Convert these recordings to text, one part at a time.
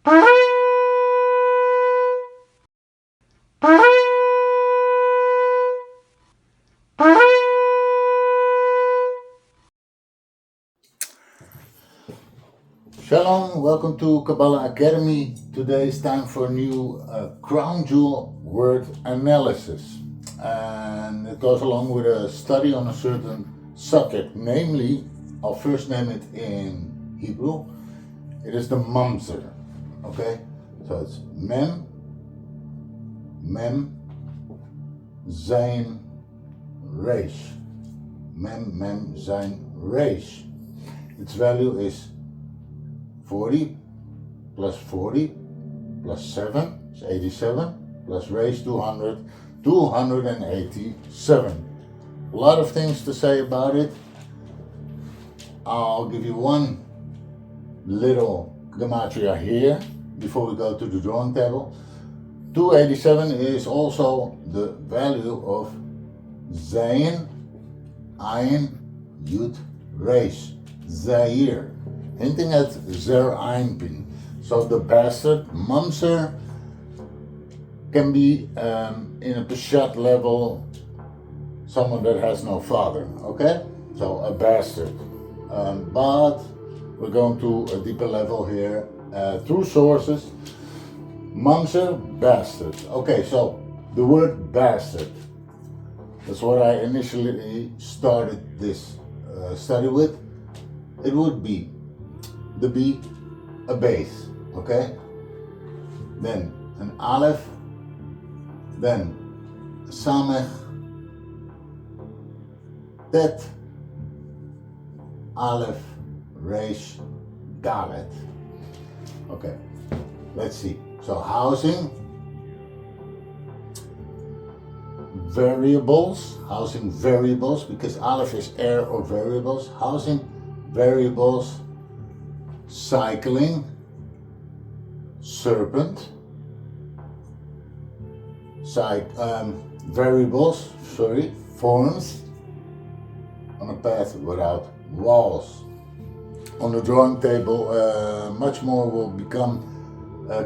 Shalom, welcome to Kabbalah Academy. Today is time for a new crown jewel word analysis. And it goes along with a study on a certain subject. Namely, I'll first name it in Hebrew. It is the mamzer. Okay? So it's mem, zayin, resh. Mem, zayin, resh. Its value is 40 plus 40 plus 7 is 87 plus raise 200, 287. A lot of things to say about it. I'll give you one little Gematria here before we go to the drawing table. 287 is also the value of Zayin, Ayin, Yud, Resh, Zeir, hinting at Zeir Anpin. So the bastard, mamzer, can be in a peshat level someone that has no father, okay? So a bastard. But we're going to a deeper level here through sources. Mamzer, bastard. Okay, so the word bastard, that's what I initially started this study with. It would be the B, a base, okay? Then an aleph, then a samech, tet, aleph, resh, dalet. Okay, let's see. So housing variables, because aleph is air or variables, housing variables, cycling, serpent, forms on a path without walls. On the drawing table, much more will become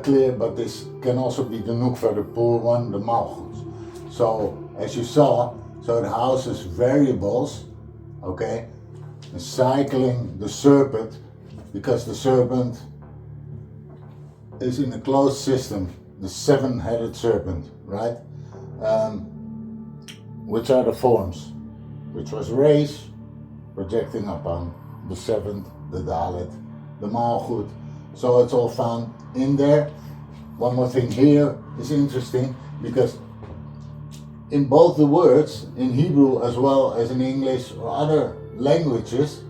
clear, but this can also be the nukva, the poor one, the malchus. So, as you saw, so it houses variables, okay, and cycling the serpent, because the serpent is in a closed system, the seven-headed serpent, right? Which are the forms, which was race, projecting upon the seventh, the dalet, the malchut. So it's all found in there. One more thing here is interesting, because in both the words, in Hebrew as well as in English or other languages,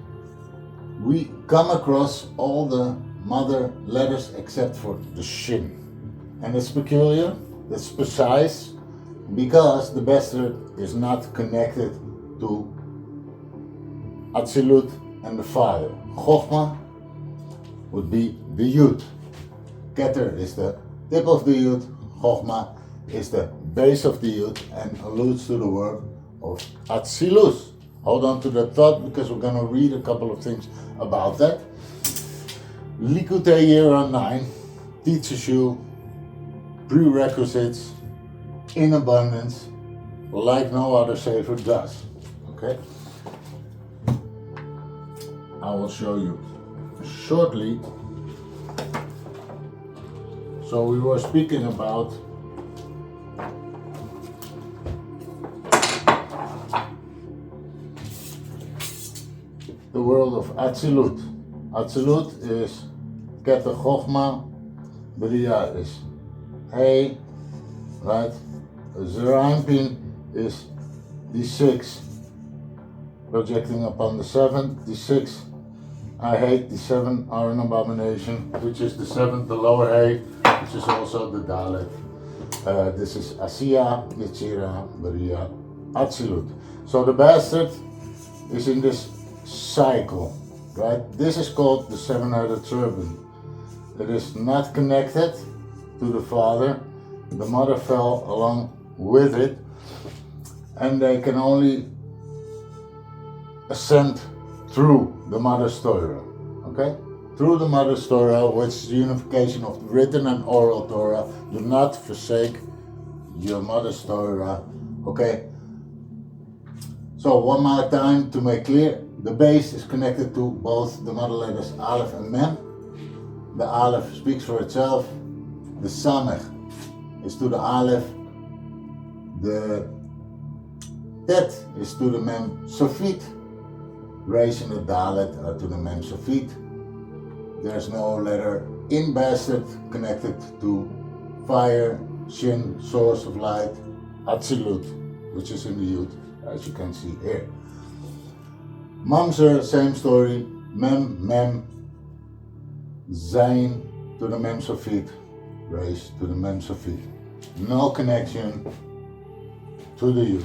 we come across all the mother letters except for the shin. And it's peculiar, it's precise, because the bastard is not connected to Atzilut and the father. Chochmah would be the Yud. Keter is the tip of the Yud. Chochmah is the base of the Yud and alludes to the word of Atzilus. Hold on to that thought, because we're going to read a couple of things about that. Likkutei Yirah 9 teaches you prerequisites in abundance, like no other sefer does. Okay? I will show you shortly. So we were speaking about the world of Atzilut. Atzilut is Keter Chochmah, Bria is Hey, right? Zeir Anpin is the 6, projecting upon the 7th. The 6, I hate, the 7 are an abomination, which is the 7th, the lower Hey, which is also the Dalet. This is Asiya, Yetzirah, Bria, Atzilut. So the bastard is in this cycle, right? This is called the seven-headed serpent. It is not connected to the father. The mother fell along with it, and they can only ascend through the mother's Torah. Okay? through the Mother's Torah, which is the unification of written and oral Torah. Do not forsake your Mother's Torah. Okay? So one more time to make clear, the base is connected to both the mother letters Aleph and Mem. The Aleph speaks for itself. The Samech is to the Aleph. The Tet is to the Mem Sofit. Resh and the Dalet are to the Mem Sofit. There's no letter in bastard connected to fire, Shin, source of light, Atzilut, which is in the Yud, as you can see here. Mamzer, same story, Mem, Zain to the Mem Sofit, Resh to the Mem Sofit. No connection to the Yud.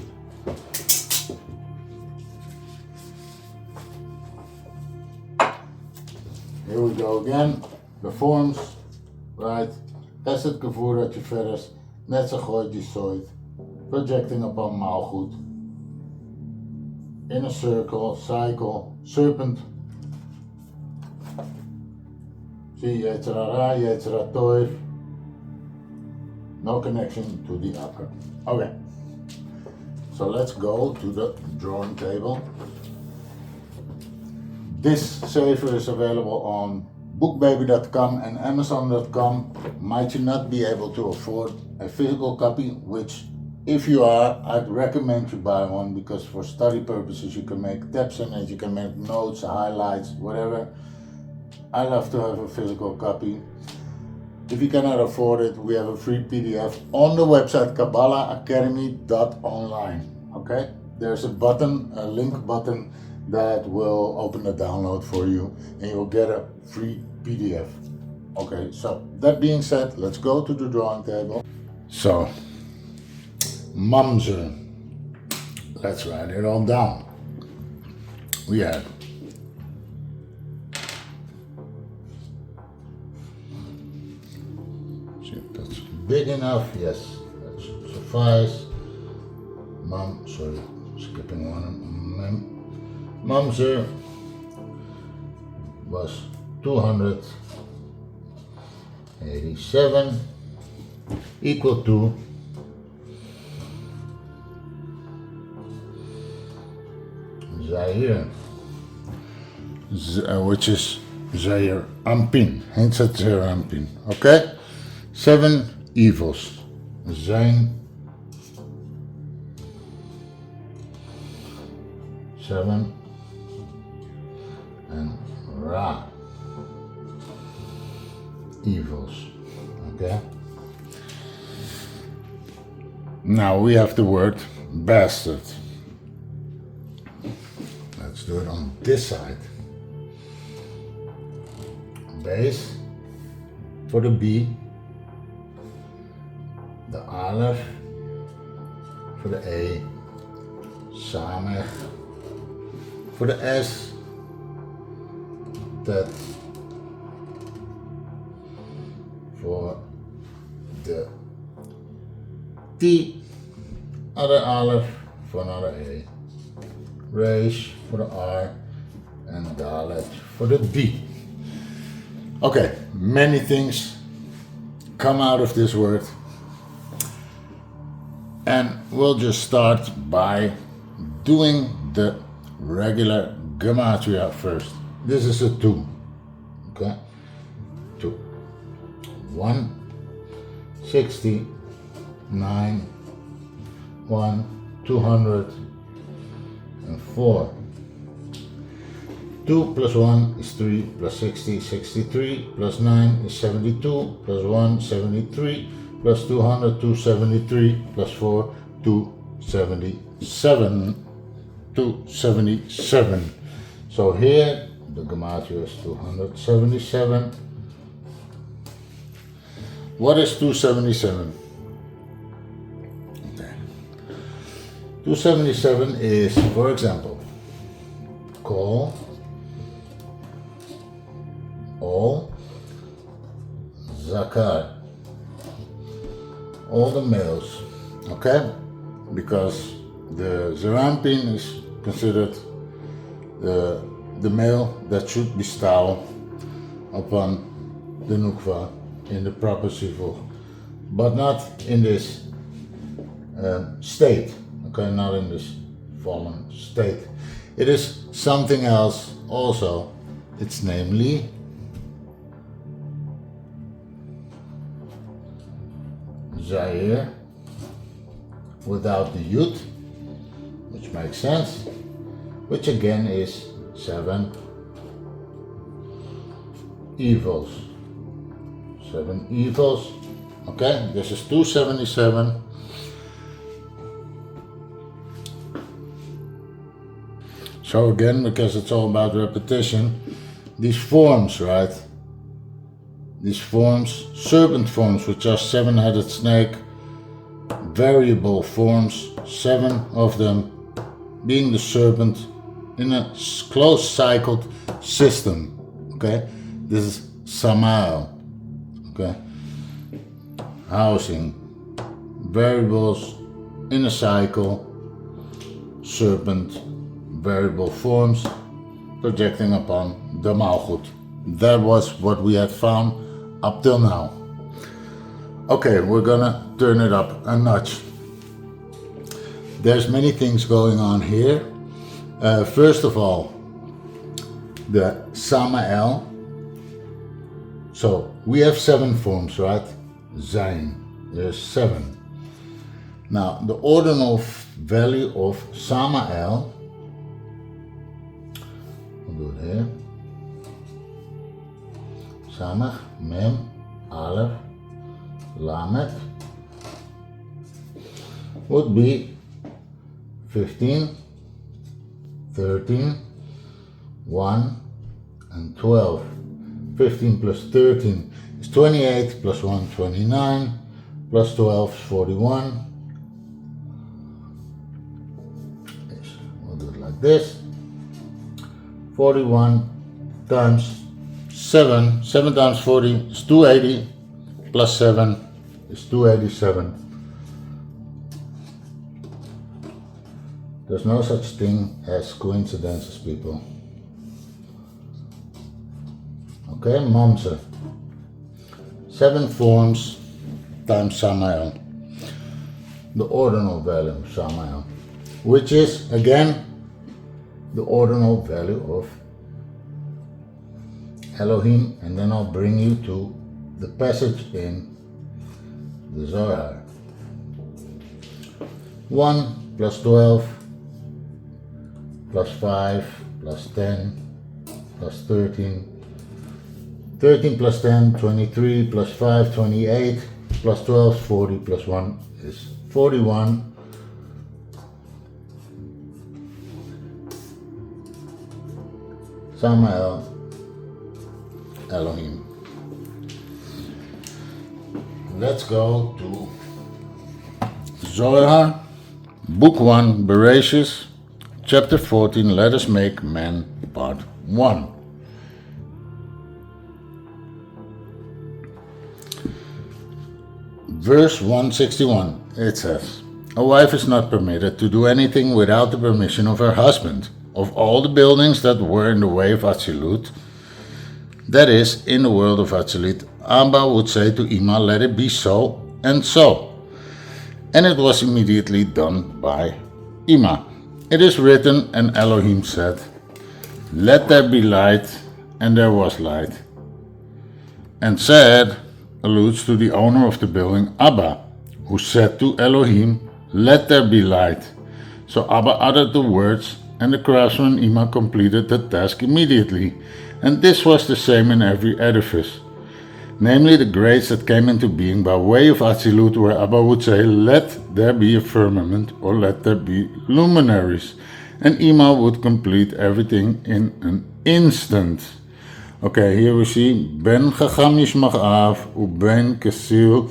Here we go again, the forms, right? Esed Kavura Tiferes, Netzachoid Yisoid, projecting upon Malchut, in a circle, cycle, serpent. See, Yetzer Ha'ara, Yetzer Ha'toiv, no connection to the upper. Okay, so let's go to the drawing table. This Sefer is available on bookbaby.com and amazon.com. Might you not be able to afford a physical copy, which if you are, I'd recommend you buy one, because for study purposes you can make tabs in it, you can make notes, highlights, whatever. I love to have a physical copy. If you cannot afford it, we have a free PDF on the website KabbalahAcademy.online. Okay, there's a button, a link button, that will open the download for you and you'll get a free PDF. Okay, so that being said, let's go to the drawing table. So, Mamzer, let's write it all down. We have see if that's big enough. Yes, that should suffice. Skipping one. Mamzer was 287 equal to Zeir, which is Zeir Anpin, hence it's Zeir Anpin. Okay, 7 evils, Zain, 7, and Ra, evils. Okay, now we have the word bastard. Let's do it on this side. Base for the B, the Aleph for the A, Samech for the S, Tet for the T, other Aleph for another A, Resh for the R, and Dalet for the D. Okay, many things come out of this word, and we'll just start by doing the regular Gematria first. This is a 2. Okay, 2, 160, 9, 1, 204. 2 plus 1 is 3, plus 60, 63, plus 9 is 72, plus 1, 73, plus 200, 273, plus 4, 277, 277. So here the Gematria is 277. What is 277? Okay. 277 is, for example, call all Zakar, all the males, okay? Because the Zeir Anpin is considered the male that should bestow upon the Nukva in the proper Sivur, but not in this state, okay, not in this fallen state. It is something else also. It's namely Zeir without the Yud, which makes sense, which again is 7 evils. 7 evils. Okay, this is 277. So again, because it's all about repetition, these forms, right? These forms, serpent forms, which are 7-headed snake, variable forms, 7 of them being the serpent in a close cycled system. Okay, this is Samael. Okay, housing variables in a cycle, serpent, variable forms projecting upon the Malchut. That was what we had found up till now. Okay, we're gonna turn it up a notch. There's many things going on here. First of all, the Samael. So we have 7 forms, right? Zayin. There's 7. Now the ordinal value of Samael, we'll do it here. Samach, Mem, Aleph, Lamed would be 15, 13, 1, and 12. 15 plus 13 is 28, plus 1, 29, plus 12 is 41. We'll do it like this. 41 times 7, 7 times 40 is 280, plus 7 is 287. There's no such thing as coincidences, people. Okay, Mamzer. 7 forms times Samael. The ordinal value of Samael, which is again the ordinal value of Elohim, and then I'll bring you to the passage in the Zohar. 1 plus 12 plus 5 plus 10 plus 13. 13 plus 10, 23, plus 5, 28, plus 12, 40, plus 1 is 41. Samael, Elohim. Let's go to Zohar, Book 1, Bereshis, Chapter 14, Let Us Make Man, Part 1. Verse 161, it says, "A wife is not permitted to do anything without the permission of her husband. Of all the buildings that were in the way of Atzilut, that is, in the world of Atzilut, Abba would say to Ima, let it be so and so. And it was immediately done by Ima. It is written, and Elohim said, let there be light, and there was light. And said alludes to the owner of the building, Abba, who said to Elohim, let there be light. So Abba uttered the words, and the craftsman Ima completed the task immediately. And this was the same in every edifice. Namely, the grades that came into being by way of Atzilut, where Abba would say, let there be a firmament, or let there be luminaries. And Ima would complete everything in an instant. Okay, here we see Ben Chacham Yishmach Av uben Kesil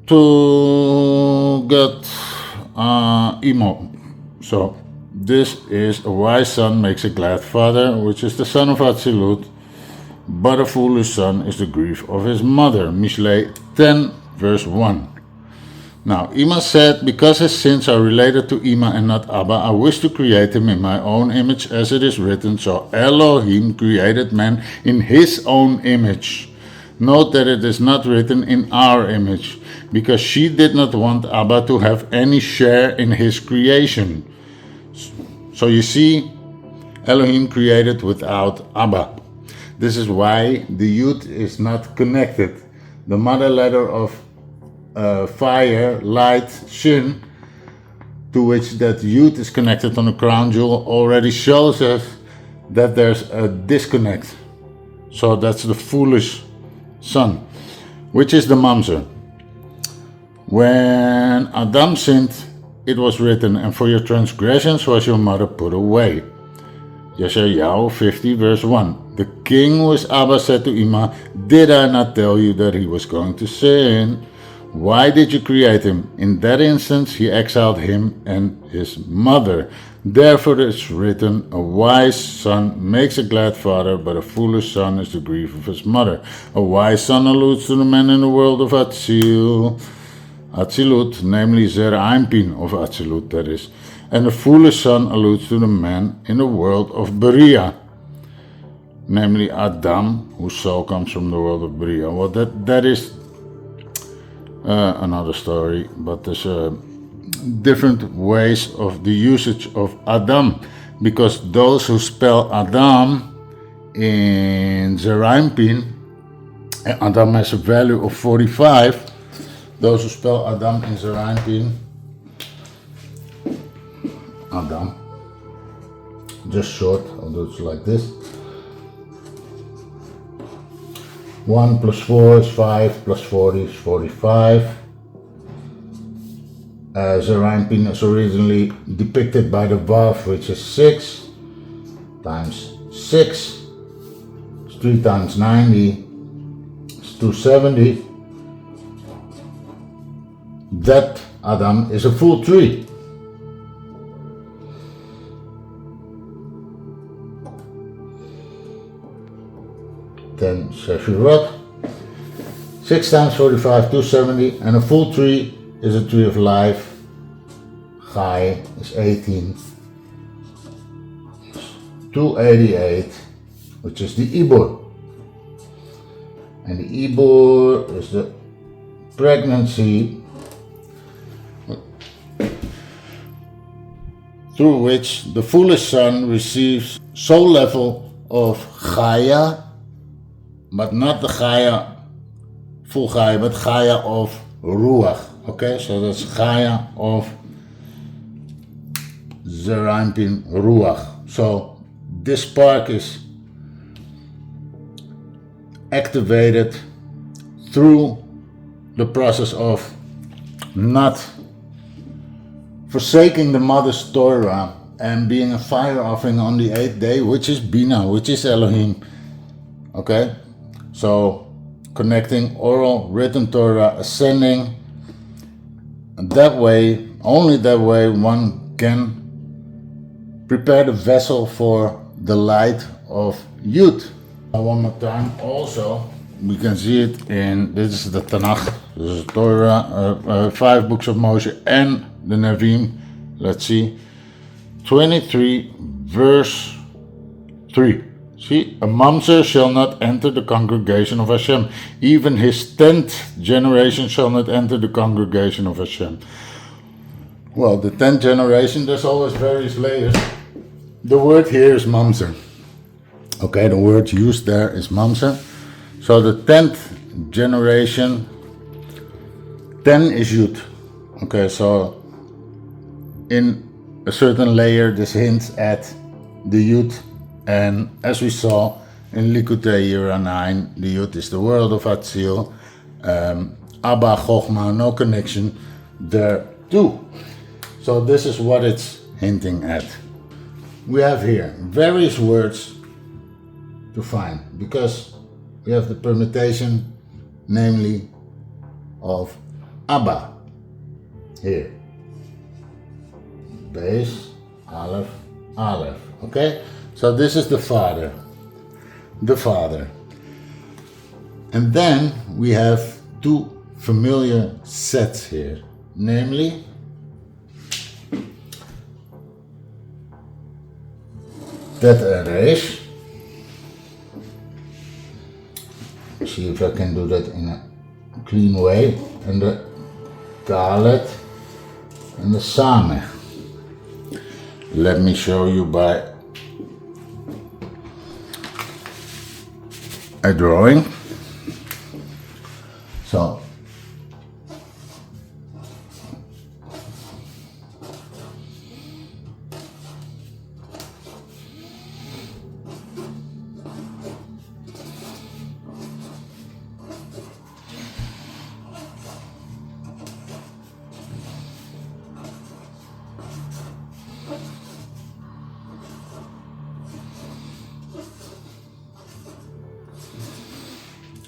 to get Imo. So this is a wise son makes a glad father, which is the son of Atzilut, but a foolish son is the grief of his mother. Mishlei 10 verse 1. Now, Ima said, because his sins are related to Ima and not Abba, I wish to create him in my own image, as it is written. So Elohim created man in his own image. Note that it is not written in our image, because she did not want Abba to have any share in his creation. So you see, Elohim created without Abba. This is why the Yud is not connected. The mother letter of fire, light, Shin, to which that Yud is connected on the crown jewel, already shows us that there's a disconnect. So that's the foolish son, which is the mamzer. When Adam sinned, it was written, and for your transgressions was your mother put away. Yeshayahu 50 verse 1. The king with Abba said to Ima, did I not tell you that he was going to sin? Why did you create him? In that instance, he exiled him and his mother. Therefore it's written, a wise son makes a glad father, but a foolish son is the grief of his mother. A wise son alludes to the man in the world of Atzilut, namely Zeir Anpin of Atzilut, that is. And a foolish son alludes to the man in the world of Beria, namely Adam, whose soul comes from the world of Beria. Well, that is another story, but there's different ways of the usage of Adam, because those who spell Adam in Zeir Anpin, Adam has a value of 45. Those who spell Adam in Zeir Anpin, Adam, just short, I'll do it like this. 1 plus 4 is 5, plus 40 is 45. Zeir Anpin is originally depicted by the Vav, which is 6 times 6. It's 3 times 90. It's 270. That Adam is a full tree. Then Sefirot, 6 times 45, 270, and a full tree is a tree of life. Chai is 18, 288, which is the Ibur. And the Ibur is the pregnancy through which the foolish son receives soul level of Chaya, but not the Chaya, full Chaya, but Chaya of Ruach. Okay, so that's Chaya of Zeir Anpin Ruach. So this spark is activated through the process of not forsaking the mother's Torah and being a fire offering on the 8th day, which is Bina, which is Elohim. Okay, so connecting oral, written Torah, ascending, and that way, only that way, one can prepare the vessel for the light of Yud. One more time, also, we can see it in, this is the Tanakh, this is Torah, 5 books of Moshe and the Nevi'im. Let's see, 23 verse 3. See, a mamzer shall not enter the congregation of Hashem. Even his 10th generation shall not enter the congregation of Hashem. Well, the 10th generation, there's always various layers. The word here is mamzer. Okay, the word used there is mamzer. So the 10th generation, 10 is Yud. Okay, so in a certain layer, this hints at the Yud. And as we saw in Likkutei Yirah 9, the Yud is the world of Atzil. Abba, Chochma, no connection there too. So this is what it's hinting at. We have here various words to find, because we have the permutation, namely of Abba here. Base, Aleph, Aleph. Okay? So this is the Father. The Father. And then we have two familiar sets here. namely that erase. See if I can do that in a clean way, and the Dalet and the Samech. Let me show you by a drawing. So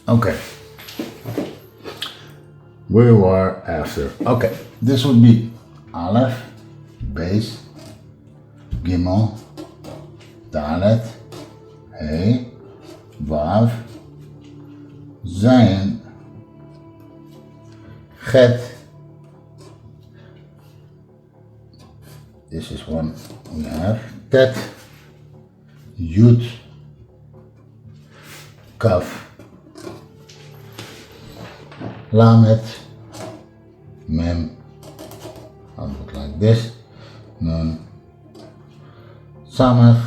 okay, we were after. Okay, this would be Aleph, Beis, Gimel, Dalet, He, Vav, Zayin, Chet. This is one we have. Tet, Yud, Kaf, Lamet, Mem, I'll do it like this, Nun, Samech.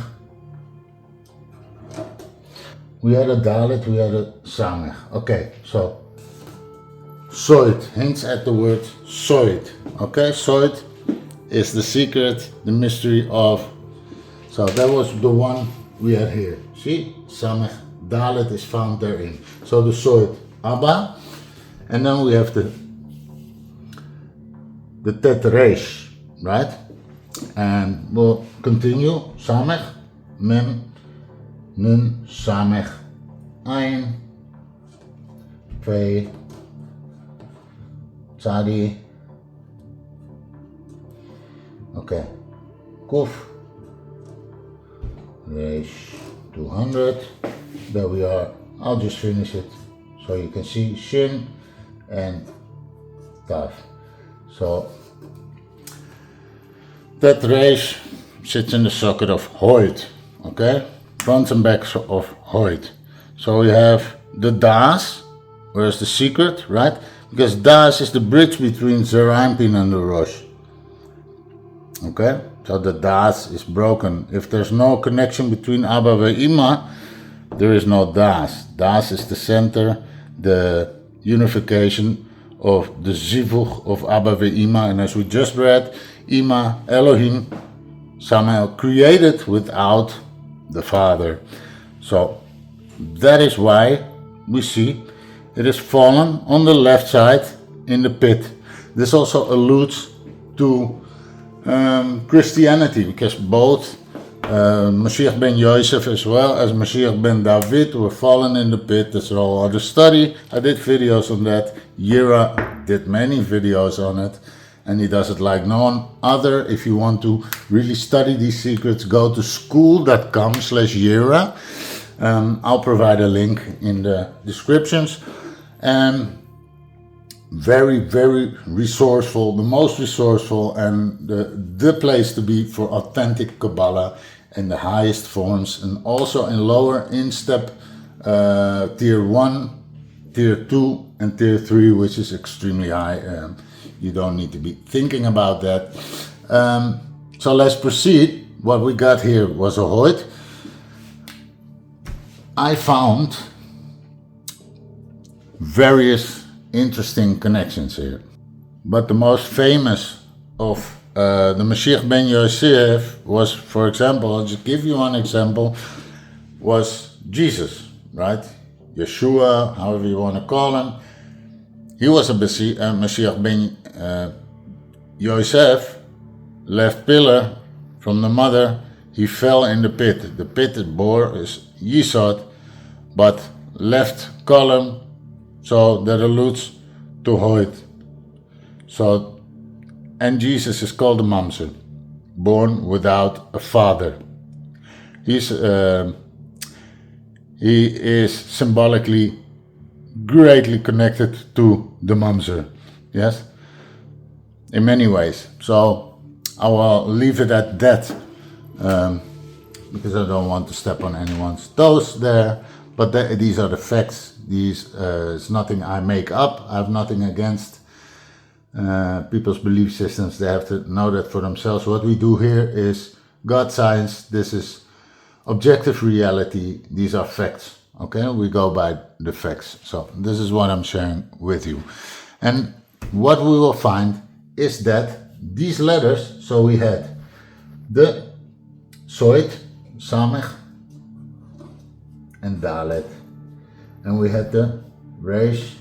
We had a Dalet, we had a Samech. Okay, so Soit hints at the word Soit. Okay, Soit is the secret, the mystery of. So that was the one we had here. See, Samech, Dalet is found therein. So the Soit, Abba. And then we have the Tet Resh, right? And we'll continue. Samech, Mem, Nun, Samech, Ayin, Pe, Tzadi. Okay. Kuf, Resh, 200. There we are. I'll just finish it so you can see Shin and Taf. So that Resh sits in the socket of Hoyt, okay? Front and back of Hoyt. So we have the Das, where's the secret, right? Because Das is the bridge between Zeir Anpin and the Rosh. Okay? So the Das is broken. If there's no connection between Abba and Ima, there is no Das. Das is the center, the unification of the Zivuch of Abba ve'Ima, and as we just read, Ima, Elohim, Samael, created without the Father. So that is why we see it is fallen on the left side in the pit. This also alludes to Christianity, because both Mashiach ben Yosef as well as Mashiach ben David were fallen in the pit. That's a whole other study. I did videos on that. Yirah did many videos on it, and he does it like none other. If you want to really study these secrets, go to school.com/Yirah. I'll provide a link in the descriptions. Very, very resourceful, the most resourceful, and the place to be for authentic Kabbalah in the highest forms, and also in lower instep tier 1, tier 2 and tier 3, which is extremely high. You don't need to be thinking about that. So let's proceed. What we got here was a Hoyt. I found various interesting connections here, but the most famous of the Mashiach ben Yosef was, for example, I'll just give you one example, was Jesus, right? Yeshua, however you want to call him. He was a Mashiach ben Yosef, left pillar from the mother. He fell in the pit. The pit it bore is Yisod, but left column, so that alludes to Hoyt. So, and Jesus is called a Mamzer, born without a father. He is symbolically greatly connected to the Mamzer. Yes. in many ways. So I will leave it at that, because I don't want to step on anyone's toes there. But these are the facts. It's nothing I make up. I have nothing against people's belief systems. They have to know that for themselves. What we do here is God science. This is objective reality. These are facts. Okay, we go by the facts. So this is what I'm sharing with you. And what we will find is that these letters, so we had the Sod, Samech, and Dalet. And we had the Resh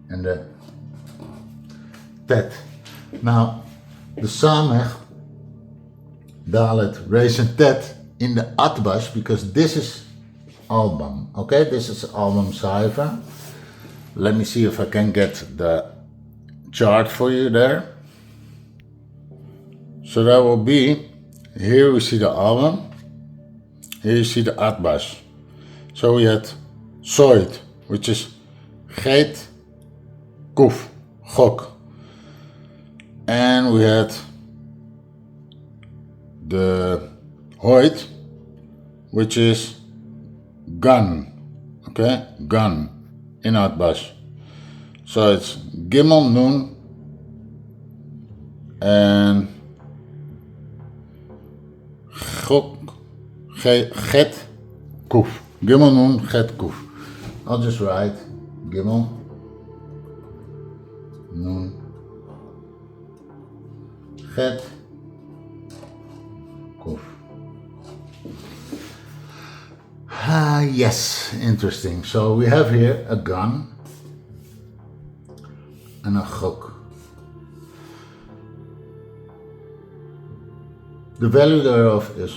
and the Tet. Now, the Samech, Dalet, Resh and Tet in the Atbash, because this is album, okay? This is album cipher. Let me see if I can get the chart for you there. So that will be, here we see the album, here you see the Atbash. So we had Sod, which is Geit, Kuf, Gok. And we had the Hoid, which is Gun, okay, Gun in Atbash. So it's Gimel, Nun, and Get, Kuf. Gimel, Nun, Get, Kuf. I'll just write Gimel, Nun, Get, Kuf. Yes, interesting. So we have here a gun and a chok. The value thereof is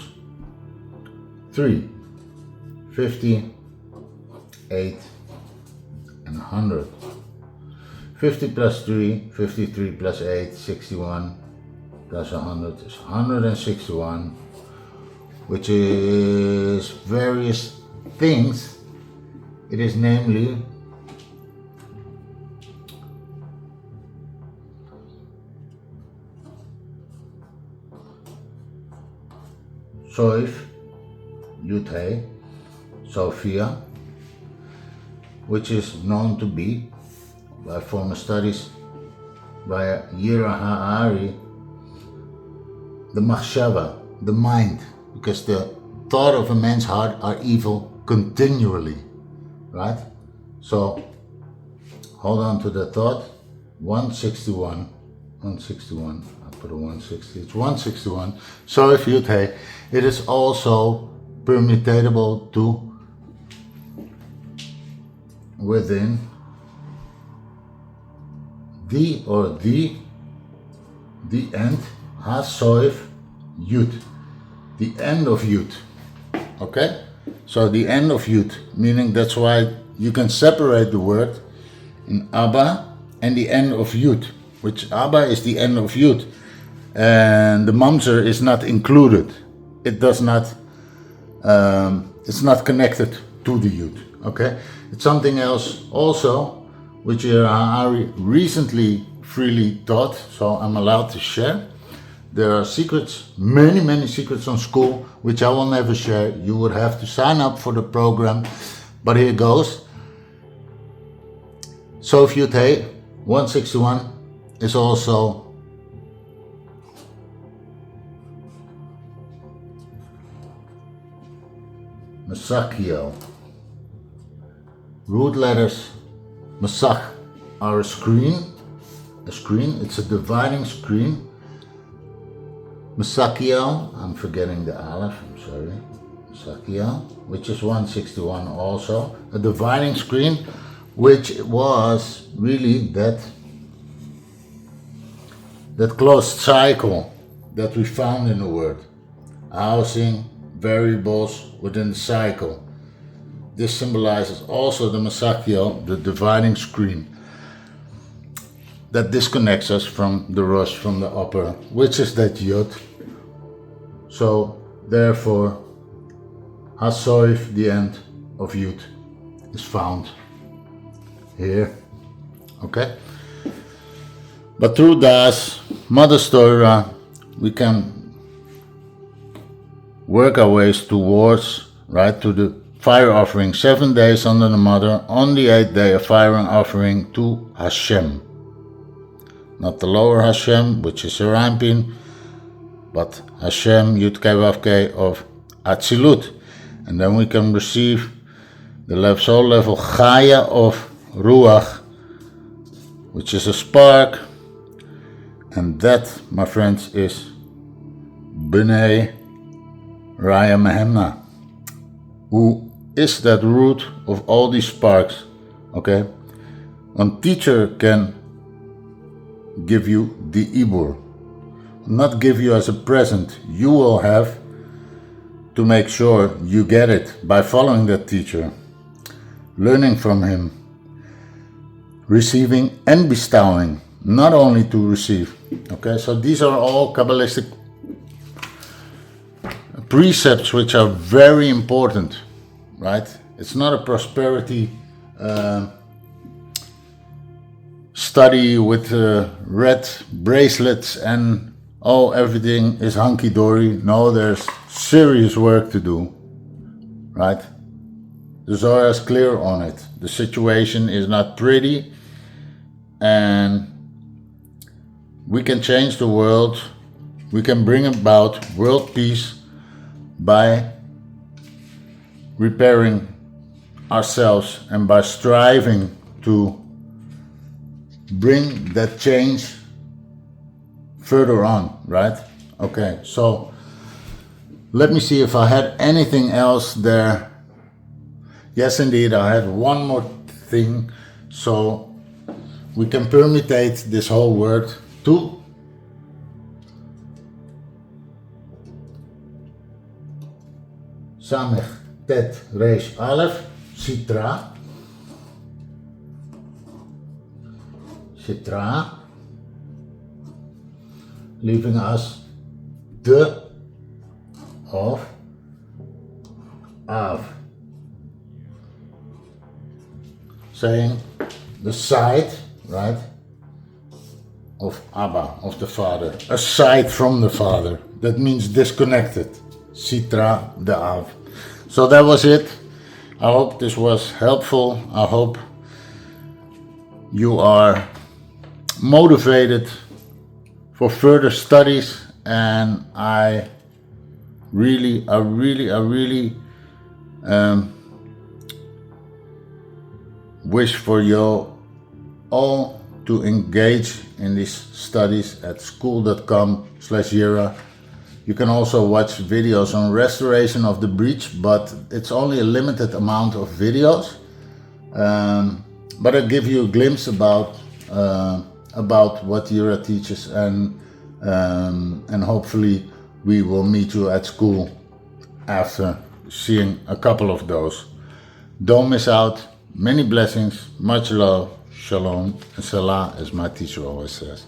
3, 50, 8, and 100. 50 plus 3, 53 plus 8, 61, plus 100 is 161, which is various things. It is namely Soif, Yirah, Sophia, which is known to be, by former studies by Yirah H'ari, the machshava, the mind, because the thought of a man's heart are evil continually, right? So hold on to the thought. 161, I put a 160, it's 161. So if you take, it is also permutable to within the end has soif yud, the end of yud. Okay, so the end of yud, meaning that's why you can separate the word in Abba and the end of yud, which Abba is the end of yud, and the mamzer is not included. It does not. It's not connected to the yud. Okay, it's something else also, which Yirah H'ari recently freely taught, so I'm allowed to share. There are secrets, many secrets on school, which I will never share. You would have to sign up for the program, but here goes. So if you take 161 is also Masakiel. Root letters Masach are a screen, it's a dividing screen. Masakiel, I'm forgetting the Aleph, I'm sorry. Masakiel, which is 161 also, a dividing screen, which was really that closed cycle that we found in the word, housing variables within the cycle. This symbolizes also the Masakiel, the dividing screen that disconnects us from the Rosh, from the upper, which is that Yod. So therefore, Hasoif, the end of Yud, is found here. Okay. But through Das, Mother's Torah, we can work our ways towards, right, to the fire offering, 7 days under the Mother, on the 8th day a fire offering to Hashem. Not the lower Hashem, which is her Anpin, but Hashem Yudkei Vavkei of Atzilut. And then we can receive the soul level Chaya of Ruach, which is a spark. And that, my friends, is B'nai Raya Mehemna, who is that root of all these sparks. Okay? One teacher can give you the Ibur, not give you as a present. You will have to make sure you get it by following that teacher, learning from him, receiving and bestowing, not only to receive. Okay, so these are all Kabbalistic precepts which are very important, right? It's not a prosperity study with red bracelets and everything is hunky-dory. No, there's serious work to do, right? The Zohar is clear on it. The situation is not pretty, and we can change the world. We can bring about world peace by repairing ourselves and by striving to bring that change further on, right? Okay, so let me see if I had anything else there. Yes, indeed, I had one more thing. So we can permutate this whole word to Samech Tet Reish Aleph Sitra. Sitra, leaving us the of Av, saying the side, right, of Abba, of the Father, aside from the Father. That means disconnected. Sitra, the Av. So that was it. I hope this was helpful. I hope you are motivated for further studies, and I really wish for you all to engage in these studies at school.com/Yirah. You can also watch videos on restoration of the breach, but it's only a limited amount of videos. But I give you a glimpse about what Yirah teaches, and hopefully we will meet you at school after seeing a couple of those. Don't miss out. Many blessings, much love, shalom, and salah, as my teacher always says.